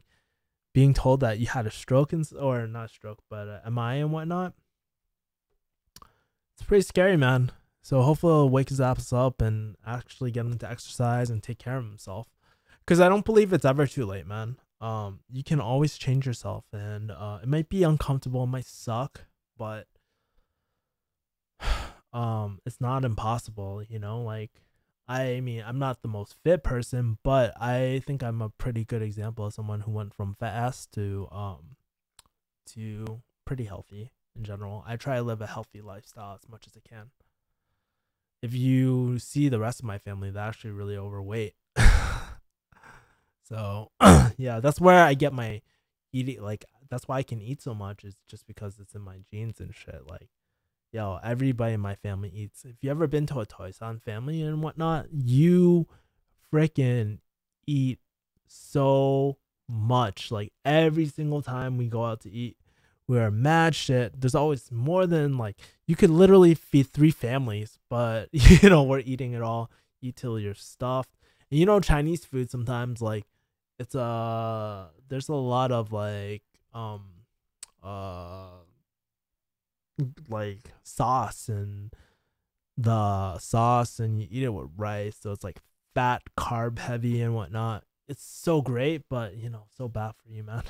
being told that you had a stroke or not a stroke, but MI and whatnot. It's pretty scary, man. So hopefully it'll wake his ass up and actually get him to exercise and take care of himself. Because I don't believe it's ever too late, man. You can always change yourself, and it might be uncomfortable, it might suck, but it's not impossible, you know. Like, I mean, I'm not the most fit person, but I think I'm a pretty good example of someone who went from fast to pretty healthy in general. I try to live a healthy lifestyle as much as I can. If you see the rest of my family, they're actually really overweight. So yeah, that's where I get my eating. Like that's why I can eat so much is just because it's in my genes and shit. Like, yo, everybody in my family eats. If you ever been to a Toy San family and whatnot, you freaking eat so much. Like every single time we go out to eat, we are mad shit. There's always more than like you could literally feed 3 families, but you know we're eating it all. Eat till you're stuffed. And you know Chinese food sometimes like it's there's a lot of uh like sauce and you eat it with rice, so it's like fat, carb heavy and whatnot. It's so great, but you know, so bad for you, man.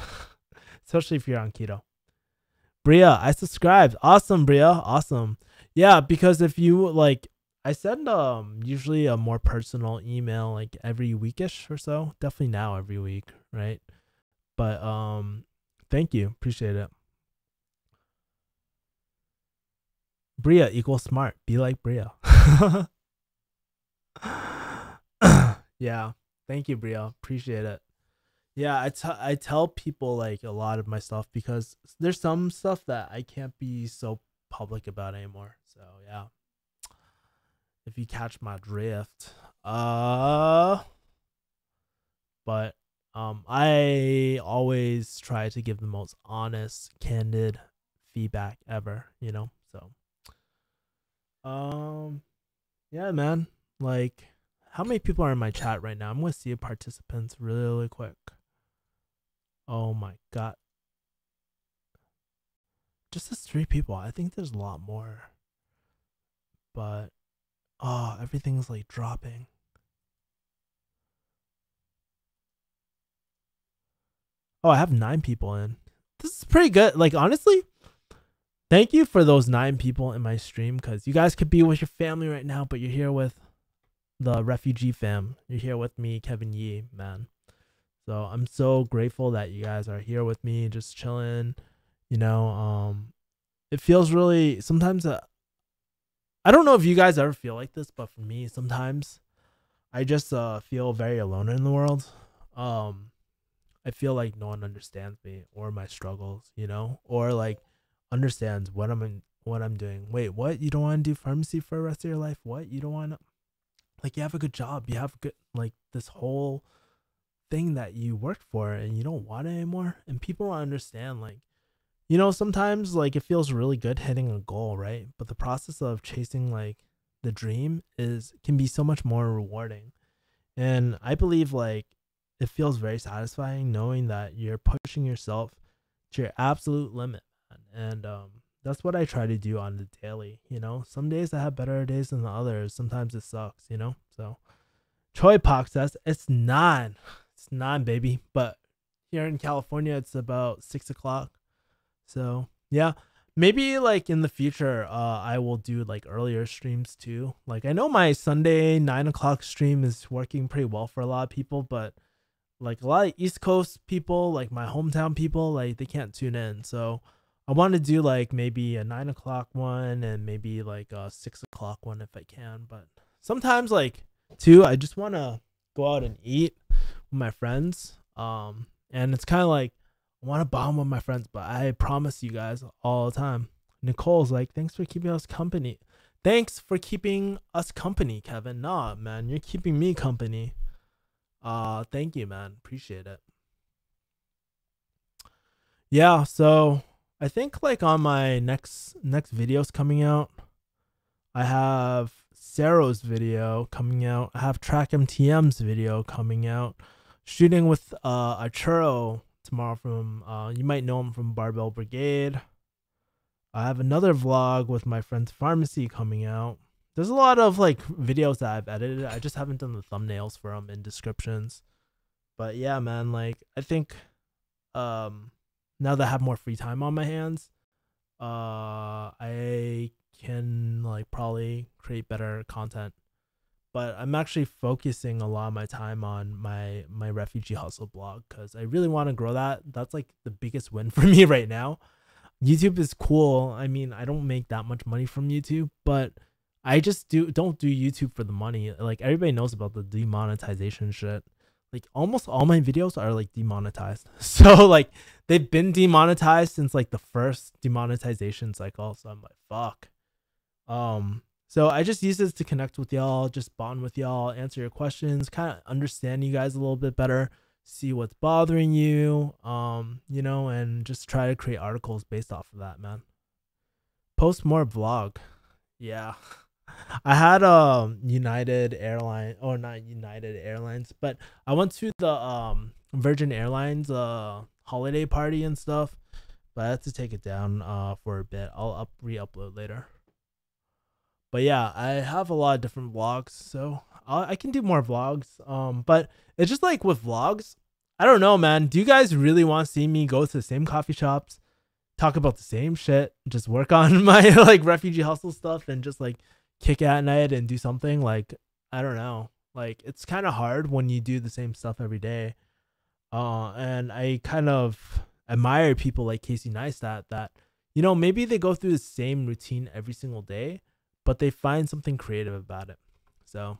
Especially if you're on keto. Bria, I subscribed. Awesome, Bria. Awesome. Yeah, because if you like I send usually a more personal email like every weekish or so. Definitely now every week, right? But thank you. Appreciate it. Bria equals smart. Be like Bria. Yeah. Thank you, Bria. Appreciate it. Yeah, I tell people like a lot of my stuff because there's some stuff that I can't be so public about anymore. So yeah. If you catch my drift. But I always try to give the most honest, candid feedback ever, you know? So yeah, man. Like how many people are in my chat right now? I'm gonna see participants really quick. Oh my god. Just as 3 people. I think there's a lot more. But oh, everything's like dropping. Oh, I have 9 people in. This is pretty good. Like honestly, Thank you for those 9 people in my stream, because you guys could be with your family right now, but you're here with the refugee fam. You're here with me, Kevin Yee, man. So I'm so grateful that you guys are here with me, just chilling. You know, it feels really sometimes. I don't know if you guys ever feel like this, but for me, sometimes I just feel very alone in the world. I feel like no one understands me or my struggles, you know, or like understands what I'm doing. Wait, what? You don't want to do pharmacy for the rest of your life? What? You don't want to, like, you have a good job. You have good, like, this whole thing that you worked for, and you don't want it anymore. And people don't understand, like, you know, sometimes like it feels really good hitting a goal, right? But the process of chasing like the dream can be so much more rewarding. And I believe like it feels very satisfying knowing that you're pushing yourself to your absolute limit, man. And that's what I try to do on the daily. You know, some days I have better days than the others. Sometimes it sucks, you know. So Choi Pak says it's 9. It's 9, baby. But here in California, it's about 6 o'clock. So yeah, maybe like in the future, I will do like earlier streams too. Like I know my Sunday 9 o'clock stream is working pretty well for a lot of people, but like a lot of East Coast people, like my hometown people, like they can't tune in. So I want to do like maybe a 9 o'clock one and maybe like a 6 o'clock one if I can. But sometimes like too, I just want to go out and eat with my friends. And it's kind of like I want to bond with my friends, but I promise you guys all the time. Nicole's like, thanks for keeping us company. Thanks for keeping us company, Kevin. Nah, man, you're keeping me company. Thank you, man. Appreciate it. Yeah, so I think like on my next videos coming out, I have Saro's video coming out. I have Track MTM's video coming out. Shooting with Arturo tomorrow from you might know him from Barbell Brigade. I have another vlog with my friend's pharmacy coming out. There's a lot of like videos that I've edited. I just haven't done the thumbnails for them and descriptions. But yeah, man, like I think now that I have more free time on my hands, I can like probably create better content. But I'm actually focusing a lot of my time on my refugee hustle blog because I really want to grow that. That's like the biggest win for me right now. YouTube is cool. I mean, I don't make that much money from YouTube, but I just don't do YouTube for the money. Like everybody knows about the demonetization shit. Like almost all my videos are like demonetized. So like they've been demonetized since like the first demonetization cycle. So I'm like, fuck. So I just use this to connect with y'all, just bond with y'all, answer your questions, kind of understand you guys a little bit better, see what's bothering you, you know, and just try to create articles based off of that, man. Post more vlog. Yeah. I had United Airlines, or not United Airlines, but I went to the Virgin Airlines holiday party and stuff, but I had to take it down for a bit. I'll re-upload later. But yeah, I have a lot of different vlogs, so I can do more vlogs. But it's just like with vlogs, I don't know, man. Do you guys really want to see me go to the same coffee shops, talk about the same shit, just work on my like refugee hustle stuff, and just like kick at night and do something? Like I don't know. Like it's kind of hard when you do the same stuff every day. And I kind of admire people like Casey Neistat that, you know, maybe they go through the same routine every single day, but they find something creative about it. So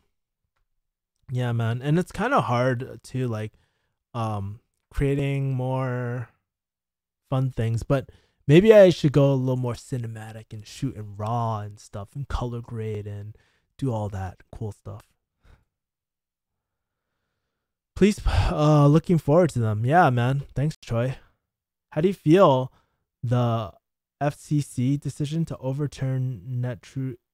yeah, man. And it's kind of hard to like creating more fun things, but maybe I should go a little more cinematic and shoot in RAW and stuff and color grade and do all that cool stuff. Please, looking forward to them. Yeah, man. Thanks, Troy. How do you feel the FCC decision to overturn net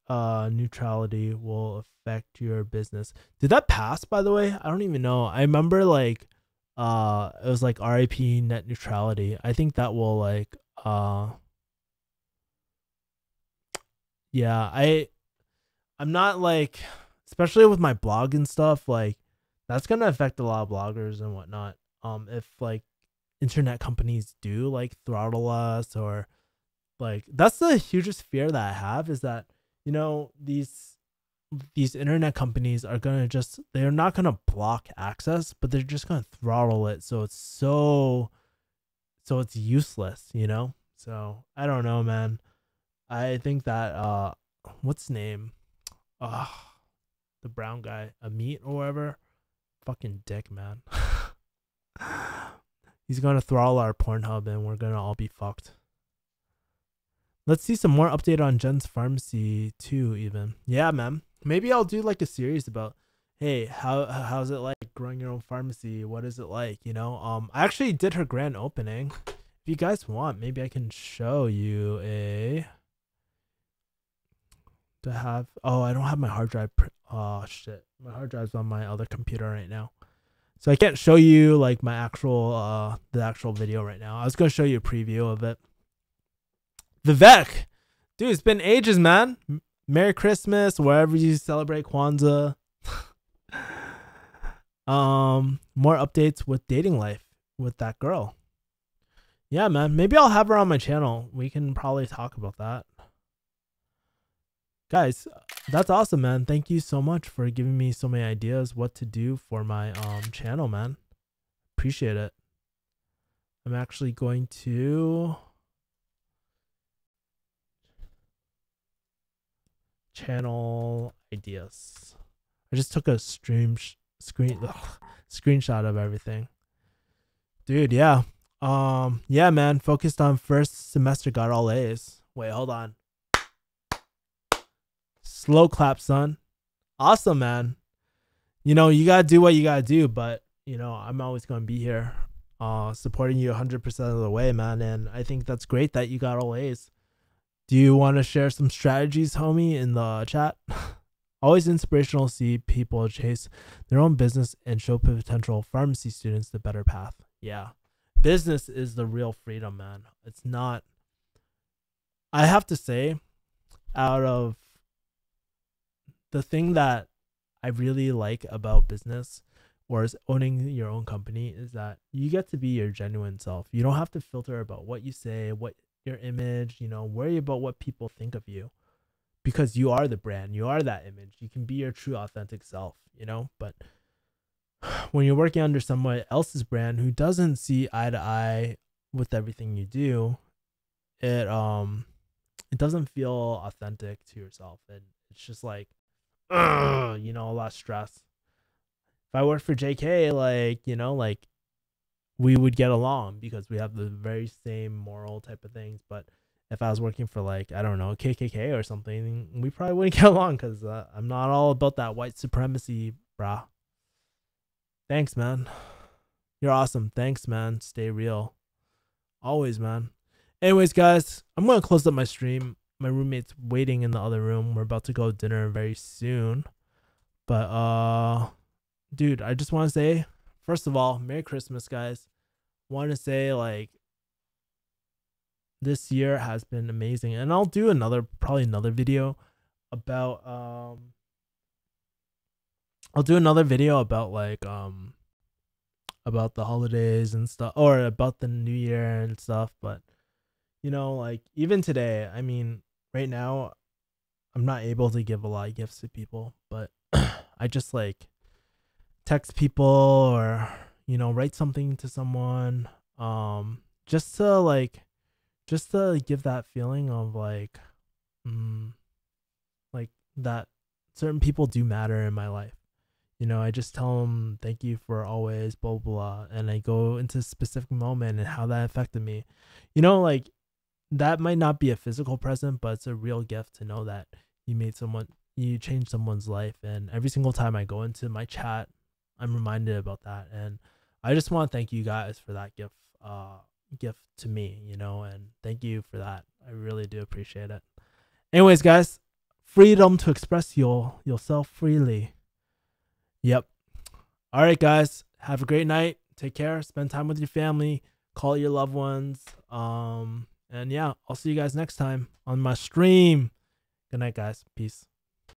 neutrality will affect your business? Did that pass, by the way? I don't even know. I remember like it was like RIP net neutrality. I think that will like yeah, I'm not like, especially with my blog and stuff, like that's gonna affect a lot of bloggers and whatnot. If like internet companies do like throttle us or Like that's the hugest fear that I have, is that, you know, these internet companies are gonna just, they're not gonna block access, but they're just gonna throttle it so it's so it's useless, you know? So I don't know, man. I think that what's his name? Uh the brown guy, Amit or whatever. Fucking dick, man. He's gonna throttle our Pornhub and we're gonna all be fucked. Let's see some more update on Jen's Pharmacy too, even. Yeah, man. Maybe I'll do like a series about, hey, how's it like growing your own pharmacy? What is it like? You know, I actually did her grand opening. If you guys want, maybe I can show you a. To have, oh, I don't have my hard drive. Oh shit, my hard drive's on my other computer right now, so I can't show you like my actual the actual video right now. I was gonna show you a preview of it. Vivek, dude, it's been ages, man. Merry Christmas, wherever you celebrate Kwanzaa. More updates with dating life with that girl. Yeah, man. Maybe I'll have her on my channel. We can probably talk about that. Guys, that's awesome, man. Thank you so much for giving me so many ideas what to do for my channel, man. Appreciate it. I'm actually going to channel ideas. I just took a screenshot of everything. Dude, yeah. Yeah, man. Focused on first semester, got all A's. Wait, hold on. Slow clap, son. Awesome, man. You know, you gotta do what you gotta do, but you know, I'm always gonna be here supporting you 100% of the way, man. And I think that's great that you got all A's. Do you want to share some strategies, homie, in the chat? Always inspirational to see people chase their own business and show potential pharmacy students the better path. Yeah. Business is the real freedom, man. It's not, I have to say, out of the thing that I really like about business, or is owning your own company, is that you get to be your genuine self. You don't have to filter about what you say, what your image, you know, worry about what people think of you, because you are the brand, you are that image. You can be your true authentic self, you know. But when you're working under someone else's brand who doesn't see eye to eye with everything you do, it doesn't feel authentic to yourself, and it's just like, you know, a lot of stress. If I worked for JK, like, you know, like we would get along because we have the very same moral type of things. But if I was working for, like, I don't know, KKK or something, we probably wouldn't get along, because I'm not all about that white supremacy, brah. Thanks, man. You're awesome. Thanks, man. Stay real. Always, man. Anyways, guys, I'm going to close up my stream. My roommate's waiting in the other room. We're about to go to dinner very soon. But, dude, I just want to say, first of all, Merry Christmas, guys. Want to say, like, this year has been amazing. And I'll do probably another video about, I'll do another video about, like, about the holidays and stuff, or about the new year and stuff. But, you know, like, even today, I mean, right now, I'm not able to give a lot of gifts to people, but I just, like, text people, or, you know, write something to someone, just to give that feeling of, like that certain people do matter in my life. You know, I just tell them thank you for always blah blah, and I go into a specific moment and how that affected me. You know, like, that might not be a physical present, but it's a real gift to know that you changed someone's life. And every single time I go into my chat, I'm reminded about that. And I just want to thank you guys for that gift to me, you know, and thank you for that. I really do appreciate it. Anyways, guys, freedom to express yourself freely. Yep. All right, guys, have a great night. Take care. Spend time with your family. Call your loved ones. And yeah, I'll see you guys next time on my stream. Good night, guys. Peace.